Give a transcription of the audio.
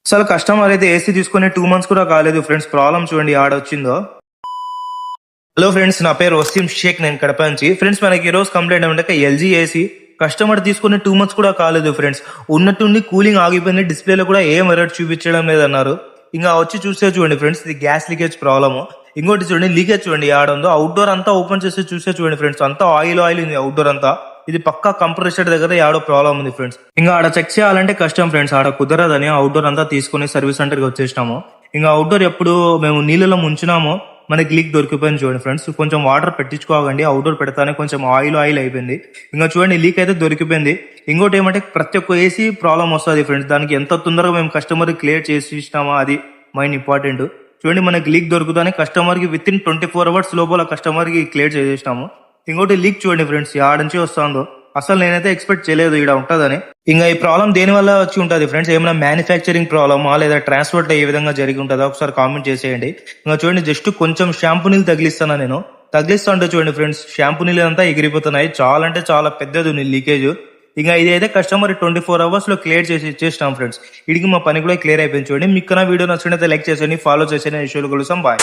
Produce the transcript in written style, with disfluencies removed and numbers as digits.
అసలు కస్టమర్ అయితే ఏసీ తీసుకుని 2 months కూడా కాలేదు ఫ్రెండ్స్. ప్రాబ్లం చూడండి ఆడొచ్చిందో. హలో ఫ్రెండ్స్, నా పేరు వసీం షేక్, నేను కడప నుంచి. ఫ్రెండ్స్, మనకి ఈ రోజు కంప్లైంట్ ఏమంటే ఎల్జీ ఏసీ కస్టమర్ తీసుకుని 2 months కూడా కాలేదు ఫ్రెండ్స్. ఉన్నట్టుండి కూలింగ్ ఆగిపోయింది, డిస్ప్లేలో కూడా ఏం ఎర్రర్ చూపించడం లేదన్నారు. ఇంకా వచ్చి చూస్తే చూడండి ఫ్రెండ్స్, ఇది గ్యాస్ లీకేజ్ ప్రాబ్లమ్. ఇంకోటి చూడండి, లీకేజ్ చూడండి ఆడుందో. అవుట్డోర్ అంతా ఓపెన్ చేసి చూస్తే చూడండి ఫ్రెండ్స్, అంతా ఆయిల్ ఉంది అవుట్డోర్ అంతా. ఇది పక్కా కంప్రెసర్ దగ్గర యాడో ప్రాబ్లం ఉంది ఫ్రెండ్స్. ఇంకా ఆడ చెక్ చేయాలంటే కష్టం ఫ్రెండ్స్, ఆడ కుదరదని అవుట్డోర్ అంతా తీసుకుని సర్వీస్ సెంటర్కి వచ్చేసినాము. ఇంకా అవుట్డోర్ ఎప్పుడు మేము నీళ్ళలో ముంచినామో మనకి లీక్ దొరికిపోయింది చూడండి ఫ్రెండ్స్. కొంచెం వాటర్ పెట్టించుకోకండి, అవుట్డోర్ పెడతానే కొంచెం ఆయిల్ అయిపోయింది. ఇంకా చూడండి లీక్ అయితే దొరికిపోయింది. ఇంకోటి ఏమంటే ప్రతి ఒక్క ఏసీ ప్రాబ్లం వస్తుంది ఫ్రెండ్స్. దానికి ఎంత తొందరగా మేము కస్టమర్ క్లియర్ చేసి ఇచ్చినామా అది మెయిన్ ఇంపార్టెంట్. చూడండి, మనకి లీక్ దొరుకుతానే కస్టమర్ కి విత్ ఇన్ 24 hours లోపల కస్టమర్ కి క్లియర్ చేసేసినాము. ఇంకోటి లీక్ చూడండి ఫ్రెండ్స్, ఆడ నుంచి వస్తుందో. అసలు నేనైతే ఎక్స్పెక్ట్ చేయలేదు ఇక్కడ ఉంటుందని. ఇంకా ఈ ప్రాబ్లం దేని వల్ల వచ్చి ఉంటుంది ఫ్రెండ్స్? ఏమైనా మ్యానుఫ్యాక్చరింగ్ ప్రాబ్లమా లేదా ట్రాన్స్పోర్ట్ ఏ విధంగా జరిగి ఉంటుందా ఒకసారి కామెంట్ చేసేయండి. ఇంకా చూడండి, జస్ట్ కొంచెం షాంపూ నీళ్ళు తగిలిస్తాను నేను. తగిలిస్తా ఉంటే చూడండి ఫ్రెండ్స్, షాంపూ నీళ్ళు అంతా ఎగిరిపోతున్నాయి. చాలా అంటే చాలా పెద్దది ఉంది లీకేజ్. ఇంకా ఇది అయితే కస్టమర్ 24 hours లో క్లియర్ చేసి ఇచ్చేస్తాం ఫ్రెండ్స్. వీడికి మా పని కూడా క్లియర్ అయిపోయింది. చూడండి, మీకు నా వీడియో నచ్చినట్లయితే లైక్ చేసేయండి, ఫాలో చేసేయండి. ఇష్యూలు కలుస్తాం. బాయ్.